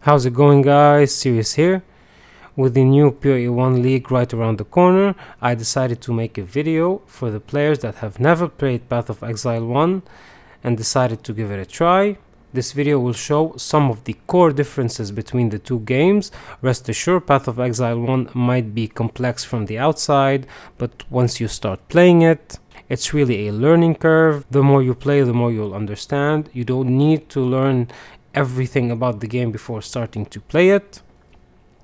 How's it going, guys? Serious here. With the new PoE 1 league right around the corner, I decided to make a video for the players that have never played Path of Exile 1 and decided to give it a try. This video will show some of the core differences between the two games. Rest assured, Path of Exile 1 might be complex from the outside, but once you start playing it, it's really a learning curve. The more you play, the more you'll understand. You don't need to learn everything about the game before starting to play it.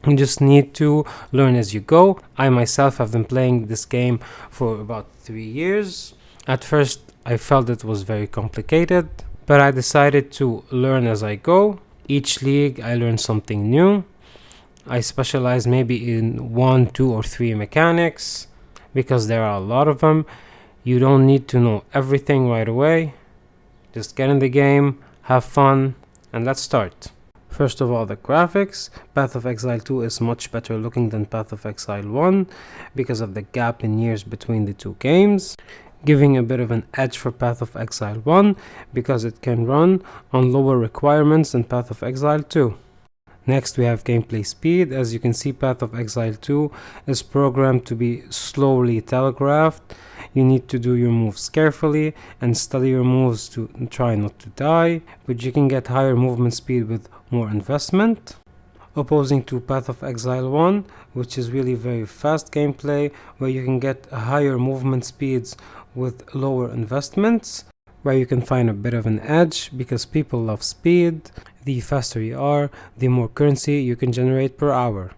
You just need to learn as you go. I myself have been playing this game for about 3 years. At first I felt it was very complicated, but I decided to learn as I go. Each league I learn something new. I specialize maybe in 1, 2 or 3 mechanics because there are a lot of them. You don't need to know everything right away. Just get in the game, have fun, and let's start. First of all, the graphics. Path of Exile 2 is much better looking than Path of Exile 1 because of the gap in years between the two games, giving a bit of an edge for Path of Exile 1 because it can run on lower requirements than Path of Exile 2. Next we have gameplay speed. As you can see, Path of Exile 2 is programmed to be slowly telegraphed. You need to do your moves carefully and study your moves to try not to die, but you can get higher movement speed with more investment. Opposing to Path of Exile 1, which is really very fast gameplay, where you can get higher movement speeds with lower investments, where you can find a bit of an edge because people love speed. The faster you are, the more currency you can generate per hour.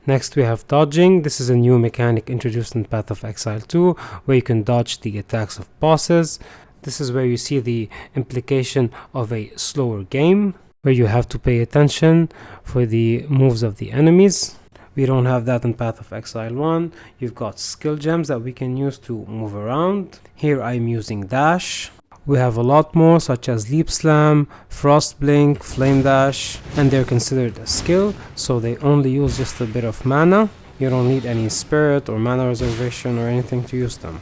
Next we have dodging. This is a new mechanic introduced in Path of Exile 2 where you can dodge the attacks of bosses. This is where you see the implication of a slower game, where you have to pay attention for the moves of the enemies. We don't have that in Path of Exile 1. You've got skill gems that we can use to move around. Here I'm using dash. We have a lot more, such as Leap Slam, Frost Blink, Flame Dash, and they're considered a skill, so they only use just a bit of mana. You don't need any spirit or mana reservation or anything to use them.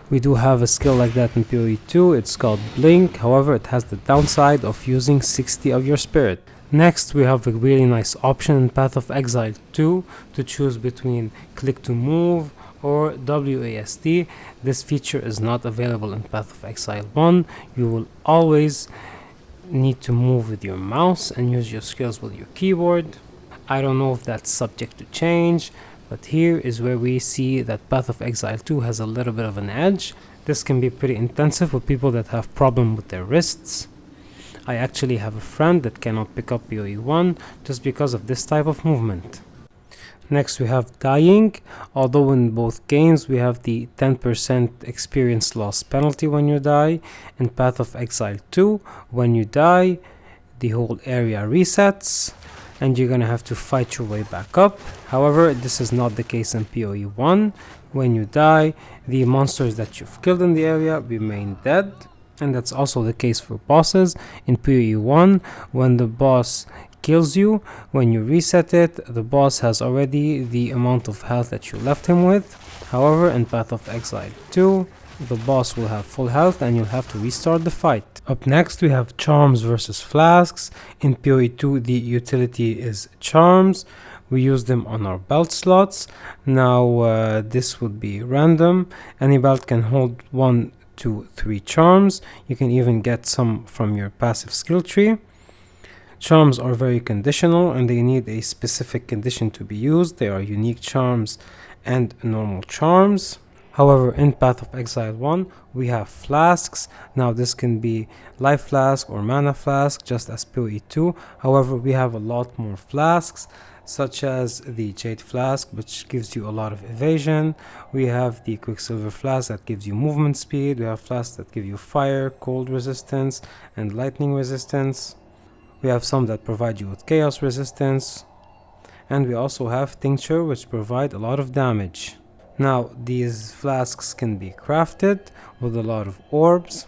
We do have a skill like that in PoE 2, it's called Blink, however it has the downside of using 60 of your spirit. Next we have a really nice option in Path of Exile 2 to choose between click to move or WASD. This feature is not available in Path of Exile 1. You will always need to move with your mouse and use your skills with your keyboard. I don't know if that's subject to change, but here is where we see that Path of Exile 2 has a little bit of an edge. This can be pretty intensive with people that have problem with their wrists. I actually have a friend that cannot pick up PoE 1 just because of this type of movement. Next we have dying. Although in both games we have the 10% experience loss penalty when you die, in Path of Exile 2 when you die the whole area resets and you're gonna have to fight your way back up. However, this is not the case in PoE 1. When you die, the monsters that you've killed in the area remain dead, and that's also the case for bosses. In PoE 1, when the boss kills you, when you reset it, the boss has already the amount of health that you left him with. However, in Path of Exile 2, the boss will have full health and you'll have to restart the fight. Up next we have charms versus flasks. In PoE 2 the utility is charms. We use them on our belt slots. Now this would be random. Any belt can hold 1 to 3 charms. You can even get some from your passive skill tree. Charms are very conditional and they need a specific condition to be used. They are unique charms and normal charms. However, in Path of Exile 1 we have flasks. Now this can be life flask or mana flask just as PoE 2. However, we have a lot more flasks, such as the Jade Flask, which gives you a lot of evasion. We have the Quicksilver Flask that gives you movement speed. We have flasks that give you fire, cold resistance, and lightning resistance. We have some that provide you with chaos resistance. And we also have Tincture, which provide a lot of damage. Now, these flasks can be crafted with a lot of orbs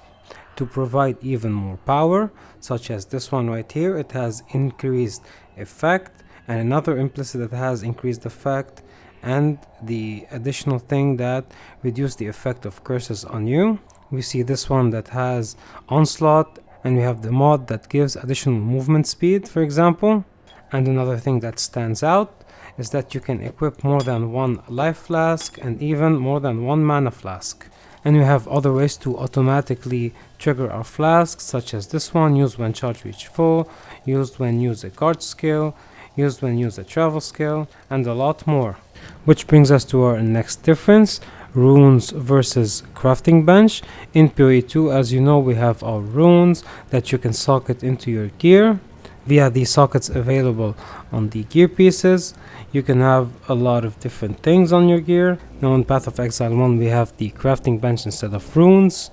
to provide even more power, such as this one right here. It has increased effect, and another implicit that has increased effect, and the additional thing that reduces the effect of curses on you. We see this one that has onslaught, and we have the mod that gives additional movement speed, for example. And another thing that stands out is that you can equip more than one life flask and even more than one mana flask. And we have other ways to automatically trigger our flasks, such as this one, used when charge reach full, used when use a guard skill, used when use a travel skill, and a lot more. Which brings us to our next difference, runes versus crafting bench. In PoE 2, as you know, we have our runes that you can socket into your gear via the sockets available on the gear pieces. You can have a lot of different things on your gear. Now in Path of Exile 1 we have the crafting bench instead of runes,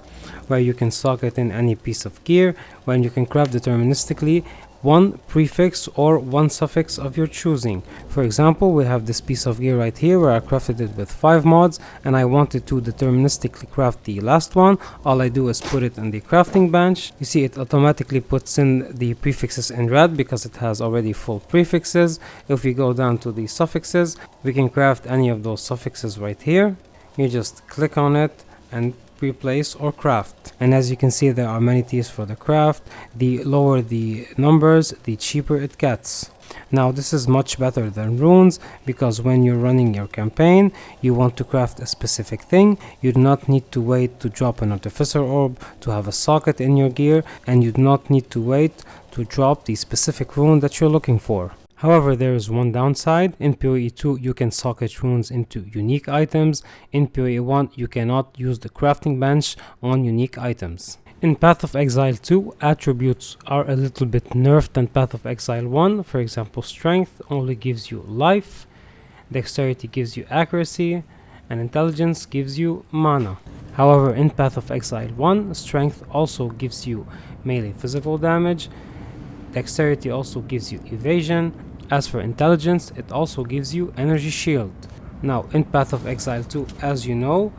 where you can socket in any piece of gear, when you can craft deterministically one prefix or one suffix of your choosing. For example, we have this piece of gear right here where I crafted it with 5 mods and I wanted to deterministically craft the last one. All I do is put it in the crafting bench. You see it automatically puts in the prefixes in red because it has already full prefixes. If we go down to the suffixes, we can craft any of those suffixes right here. You just click on it and replace or craft. And as you can see, there are many tiers for the craft. The lower the numbers, the cheaper it gets. Now this is much better than runes, because when you're running your campaign, you want to craft a specific thing. You do not need to wait to drop an artificer orb to have a socket in your gear, and you do not need to wait to drop the specific rune that you're looking for. However, there is one downside. In PoE 2 you can socket runes into unique items. In PoE 1 you cannot use the crafting bench on unique items. In Path of Exile 2, attributes are a little bit nerfed than Path of Exile 1. For example, strength only gives you life, dexterity gives you accuracy, and intelligence gives you mana. However, in Path of Exile 1, strength also gives you melee physical damage, dexterity also gives you evasion. As for intelligence, it also gives you energy shield. Now in Path of Exile 2, as you know,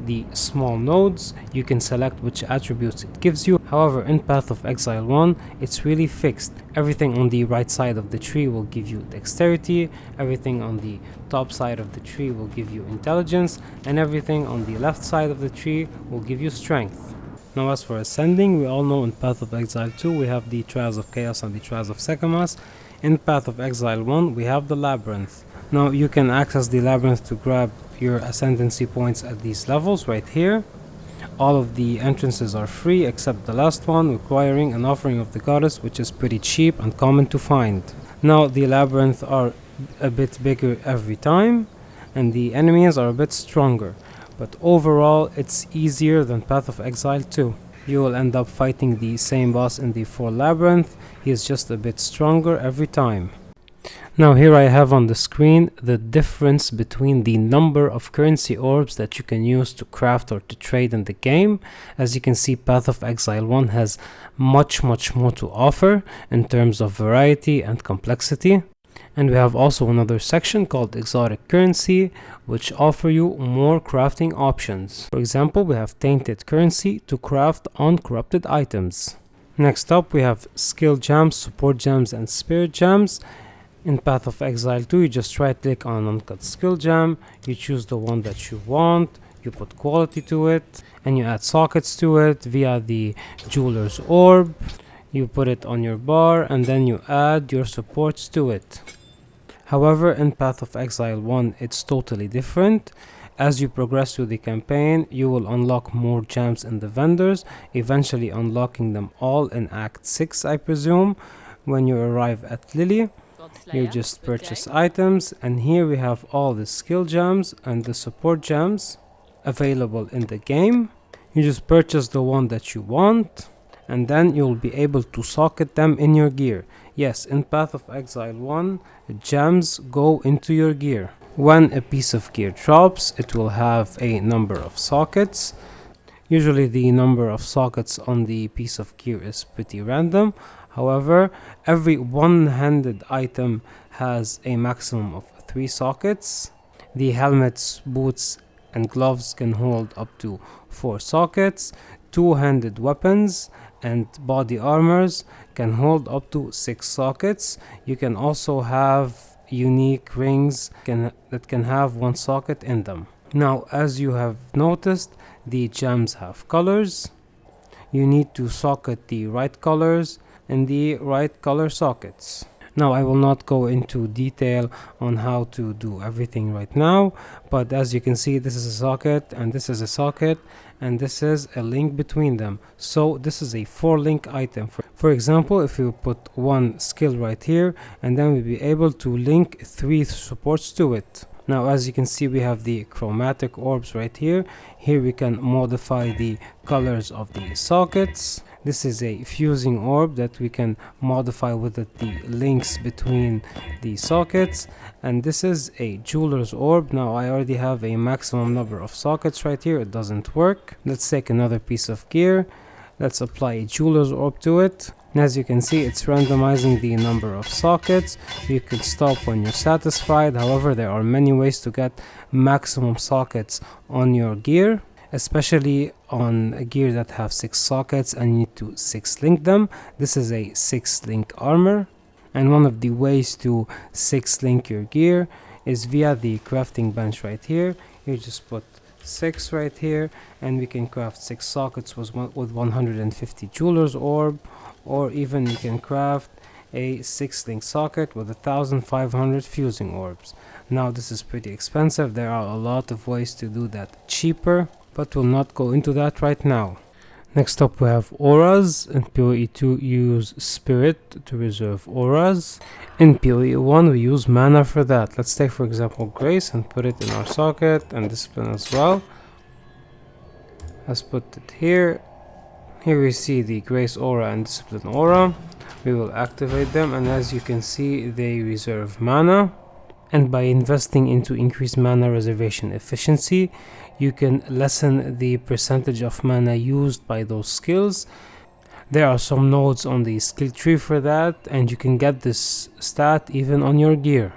the small nodes, you can select which attributes it gives you. However, in Path of Exile 1, it's really fixed. Everything on the right side of the tree will give you dexterity, everything on the top side of the tree will give you intelligence, and everything on the left side of the tree will give you strength. Now as for ascending, we all know in Path of Exile 2 we have the Trials of Chaos and the Trials of Secamas. In Path of Exile 1 we have the Labyrinth. Now you can access the Labyrinth to grab your ascendancy points at these levels right here. All of the entrances are free except the last one, requiring an offering of the goddess, which is pretty cheap and common to find. Now the Labyrinth are a bit bigger every time, and the enemies are a bit stronger. But overall it's easier than Path of Exile 2. You will end up fighting the same boss in the 4 Labyrinth, he is just a bit stronger every time. Now here I have on the screen the difference between the number of currency orbs that you can use to craft or to trade in the game. As you can see, Path of Exile 1 has much more to offer in terms of variety and complexity. And we have also another section called exotic currency, which offer you more crafting options. For example, we have tainted currency to craft uncorrupted items. Next up we have skill gems, support gems, and spirit gems. In Path of Exile 2 you just right click on uncut skill gem, you choose the one that you want, you put quality to it, and you add sockets to it via the jeweler's orb. You put it on your bar and then you add your supports to it. However, in Path of Exile 1 it's totally different. As you progress through the campaign, you will unlock more gems in the vendors, eventually unlocking them all in Act 6, I presume. When you arrive at Lily, you just purchase items, and here we have all the skill gems and the support gems available in the game. You just purchase the one that you want, and then you'll be able to socket them in your gear. Yes, in Path of Exile 1, gems go into your gear. When a piece of gear drops, it will have a number of sockets. Usually the number of sockets on the piece of gear is pretty random. However, every one-handed item has a maximum of 3 sockets. The helmets, boots, and gloves can hold up to 4 sockets. Two-handed weapons and body armors can hold up to 6 sockets. You can also have unique rings that can have 1 socket in them. Now, as you have noticed, the gems have colors. You need to socket the right colors in the right color sockets. Now I will not go into detail on how to do everything right now, but as you can see, this is a socket and this is a socket and this is a link between them. So this is a 4-link item. For example, if you put one skill right here, and then we'll be able to link 3 supports to it. Now as you can see, we have the chromatic orbs right here. Here we can modify the colors of the sockets. This is a fusing orb that we can modify with the links between the sockets. And this is a jeweler's orb. Now I already have a maximum number of sockets right here. It doesn't work. Let's take another piece of gear. Let's apply a jeweler's orb to it. And as you can see, it's randomizing the number of sockets. You can stop when you're satisfied. However, there are many ways to get maximum sockets on your gear, especially on a gear that have 6 sockets and you need to 6 link them. This is a 6 link armor, and one of the ways to 6 link your gear is via the crafting bench right here. You just put 6 right here and we can craft 6 sockets with 150 jeweler's orb, or even you can craft a 6 link socket with 1500 fusing orbs. Now this is pretty expensive. There are a lot of ways to do that cheaper, but we'll not go into that right now. Next up we have auras. In PoE 2 use spirit to reserve auras. In PoE 1 we use mana for that. Let's take for example grace and put it in our socket, and discipline as well. Let's put it here. Here we see the grace aura and discipline aura. We will activate them, and as you can see they reserve mana. And by investing into increased mana reservation efficiency, you can lessen the percentage of mana used by those skills. There are some nodes on the skill tree for that, and you can get this stat even on your gear.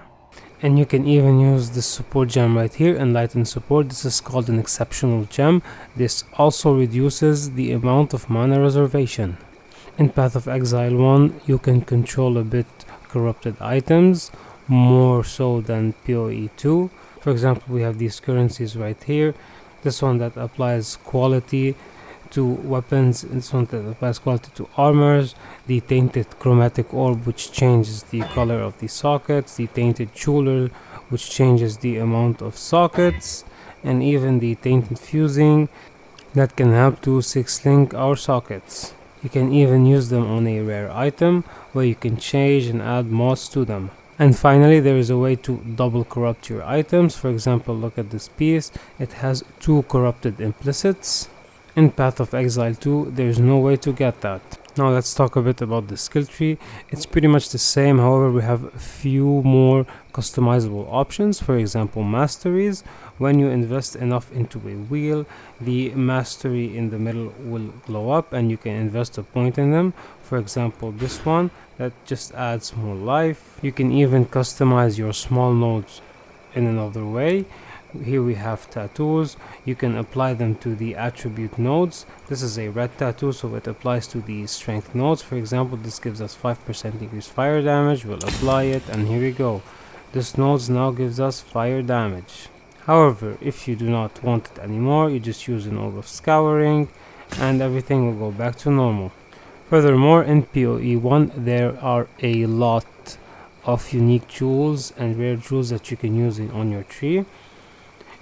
And you can even use the support gem right here, Enlightened Support. This is called an exceptional gem. This also reduces the amount of mana reservation. In Path of Exile 1 you can control a bit corrupted items, more so than PoE 2. For example, we have these currencies right here. This one that applies quality to weapons, and this one that applies quality to armors. The tainted chromatic orb, which changes the color of the sockets. The tainted jeweler, which changes the amount of sockets. And even the tainted fusing that can help to 6 link our sockets. You can even use them on a rare item where you can change and add mods to them. And finally, there is a way to double corrupt your items. For example, look at this piece. It has 2 corrupted implicits. In Path of Exile 2, there is no way to get that. Now let's talk a bit about the skill tree. It's pretty much the same, however we have a few more customizable options. For example, masteries. When you invest enough into a wheel, the mastery in the middle will glow up and you can invest a point in them. For example, this one that just adds more life. You can even customize your small nodes in another way. Here we have tattoos. You can apply them to the attribute nodes. This is a red tattoo, so it applies to the strength nodes. For example, this gives us 5% increased fire damage. We'll apply it, and here we go. This node now gives us fire damage. However, if you do not want it anymore, you just use an orb of scouring and everything will go back to normal. Furthermore, in PoE 1 there are a lot of unique jewels and rare jewels that you can use on your tree.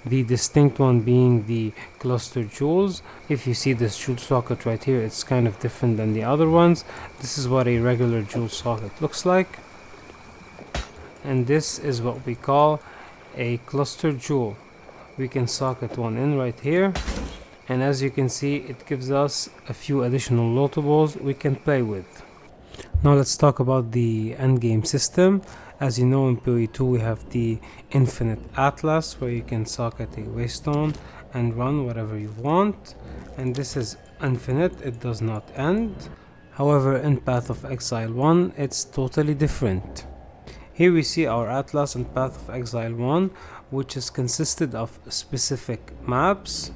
The distinct one being the cluster jewels. If you see this jewel socket right here, it's kind of different than the other ones. This is what a regular jewel socket looks like, and this is what we call a cluster jewel. We can socket one in right here, and as you can see, it gives us a few additional notables we can play with. Now let's talk about the endgame system. As you know, in PoE 2 we have the infinite atlas, where you can socket a waystone and run whatever you want, and this is infinite, it does not end. However, in Path of Exile 1 it's totally different. Here we see our atlas in Path of Exile 1, which is consisted of specific maps.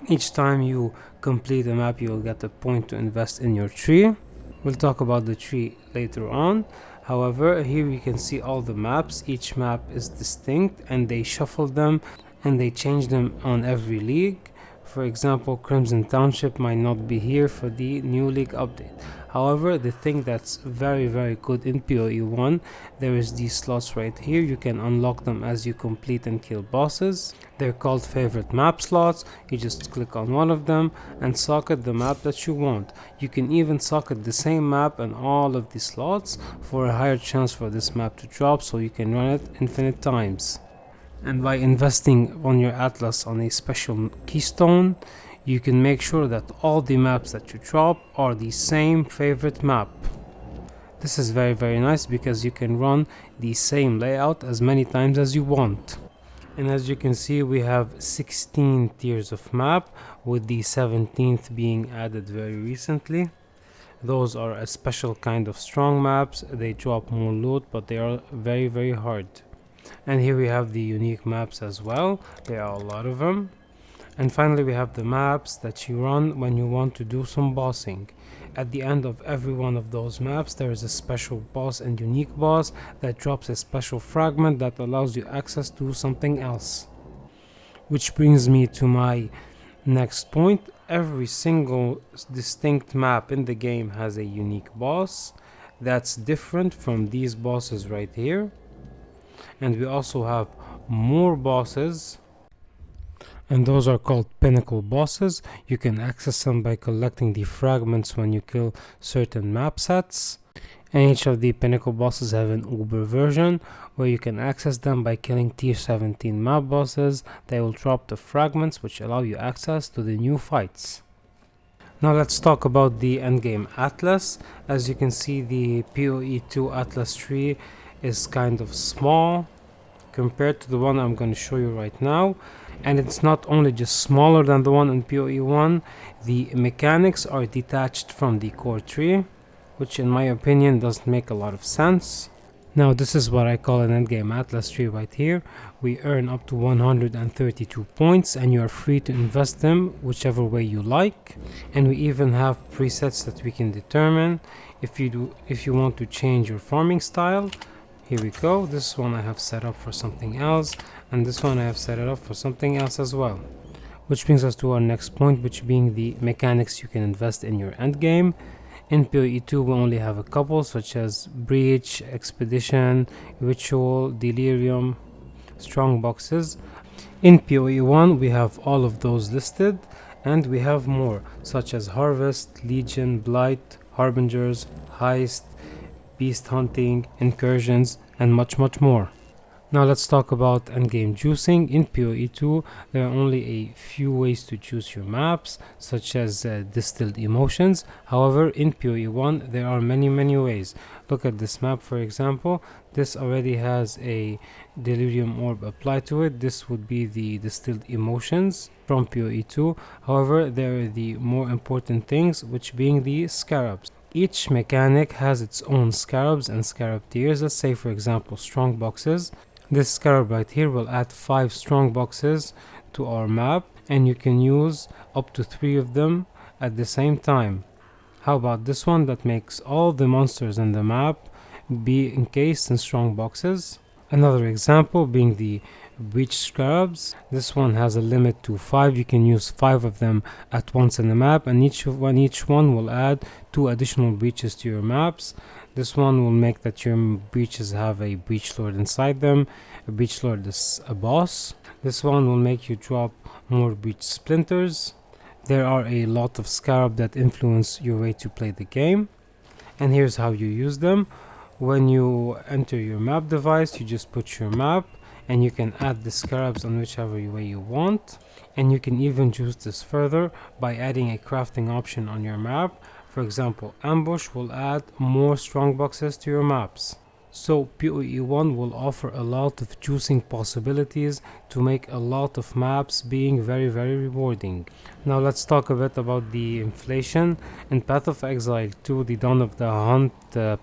Each time you complete a map, you will get a point to invest in your tree. We'll talk about the tree later on. However, here you can see all the maps. Each map is distinct and they shuffle them and they change them on every league. For example, Crimson Township might not be here for the new league update. However, the thing that's very good in PoE 1, there is these slots right here. You can unlock them as you complete and kill bosses. They're called favorite map slots. You just click on one of them and socket the map that you want. You can even socket the same map in all of the slots for a higher chance for this map to drop, so you can run it infinite times. And by investing on your atlas on a special keystone, you can make sure that all the maps that you drop are the same favorite map. This is very nice because you can run the same layout as many times as you want. And as you can see, we have 16 tiers of map, with the 17th being added very recently. Those are a special kind of strong maps. They drop more loot, but they are very hard. And here we have the unique maps as well. There are a lot of them. And finally, we have the maps that you run when you want to do some bossing. At the end of every one of those maps, there is a special boss and unique boss that drops a special fragment that allows you access to something else. Which brings me to my next point. Every single distinct map in the game has a unique boss that's different from these bosses right here. And we also have more bosses, and those are called pinnacle bosses. You can access them by collecting the fragments when you kill certain map sets. And each of the pinnacle bosses have an uber version where you can access them by killing tier 17 map bosses. They will drop the fragments which allow you access to the new fights. Now let's talk about the endgame atlas. As you can see, the PoE 2 atlas tree is kind of small compared to the one I'm going to show you right now. And it's not only just smaller than the one in PoE 1, the mechanics are detached from the core tree, which in my opinion doesn't make a lot of sense. Now this is what I call an endgame atlas tree right here. We earn up to 132 points and you are free to invest them whichever way you like. And we even have presets that we can determine if you want to change your farming style. Here we go. This one I have set up for something else, and this one I have set it up for something else as well. Which brings us to our next point, which being the mechanics you can invest in your endgame. In PoE 2 we only have a couple, such as Breach, Expedition, Ritual, Delirium, Strong Boxes. In PoE 1 we have all of those listed, and we have more, such as Harvest, Legion, Blight, Harbingers, Heist, Beast Hunting, Incursions, and much more. Now let's talk about endgame juicing. In PoE 2 there are only a few ways to choose your maps, such as distilled emotions. However, in PoE 1 there are many ways. Look at this map, for example. This already has a delirium orb applied to it. This would be the distilled emotions from PoE 2. However, there are the more important things, which being the scarabs. Each mechanic has its own scarabs and scarab tiers. Let's say, for example, strong boxes. This scarab right here will add 5 strong boxes to our map, and you can use up to 3 of them at the same time. How about this one that makes all the monsters in the map be encased in strong boxes? Another example being the breach scarabs. This one has a limit to 5. You can use 5 of them at once in the map, and each one will add 2 additional breaches to your maps. This one will make that your breaches have a breach lord inside them. A breach lord is a boss. This one will make you drop more breach splinters. There are a lot of scarab that influence your way to play the game, and here's how you use them. When you enter your map device, you just put your map, and you can add the scarabs on whichever way you want. And you can even juice this further by adding a crafting option on your map. For example, ambush will add more strong boxes to your maps. So PoE 1 will offer a lot of juicing possibilities to make a lot of maps being very rewarding. Now let's talk a bit about the inflation. In Path of Exile 2, the Dawn of the Hunt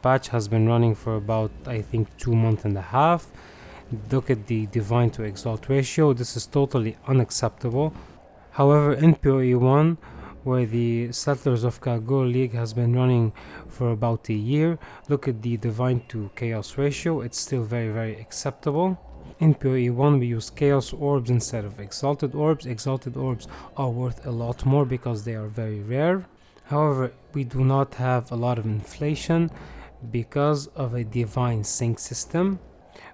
patch has been running for about, I think, 2 months and a half. Look at the Divine to Exalt ratio. This is totally unacceptable. However, in PoE 1, where the Settlers of Kalgur League has been running for about a year, look at the Divine to Chaos ratio. It's still very acceptable. In PoE 1 we use Chaos Orbs instead of Exalted Orbs. Exalted Orbs are worth a lot more because they are very rare. However, we do not have a lot of inflation because of a divine sync system,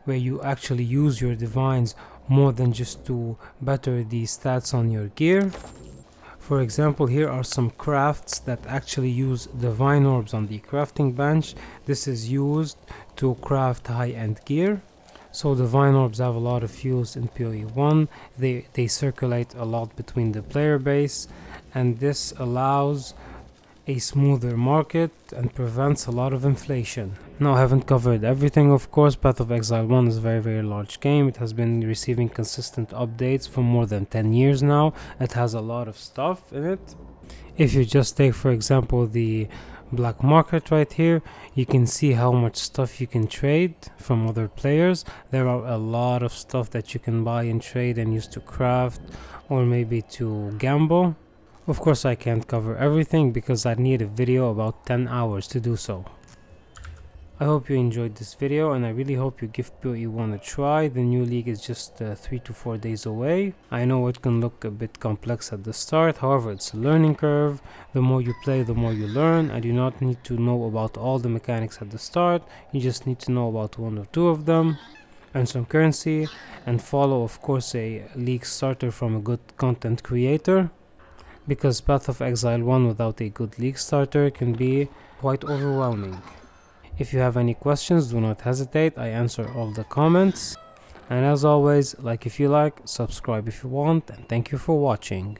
where you actually use your divines more than just to better the stats on your gear. For example, here are some crafts that actually use divine orbs on the crafting bench. This is used to craft high-end gear. So divine orbs have a lot of use in PoE 1. They circulate a lot between the player base, and this allows a smoother market and prevents a lot of inflation. Now, I haven't covered everything, of course. Path of Exile 1 is a very large game. It has been receiving consistent updates for more than 10 years now. It has a lot of stuff in it. If you just take, for example, the black market right here, you can see how much stuff you can trade from other players. There are a lot of stuff that you can buy and trade and use to craft or maybe to gamble. Of course, I can't cover everything because I need a video about 10 hours to do so. I hope you enjoyed this video, and I really hope you give PoE 1 a try. The new league is just 3 to 4 days away. I know it can look a bit complex at the start, however it's a learning curve. The more you play, the more you learn. I do not need to know about all the mechanics at the start. You just need to know about one or two of them, earn some currency, and follow, of course, a league starter from a good content creator, because Path of Exile 1 without a good league starter can be quite overwhelming. If you have any questions, do not hesitate. I answer all the comments. And as always, like if you like, subscribe if you want, and thank you for watching.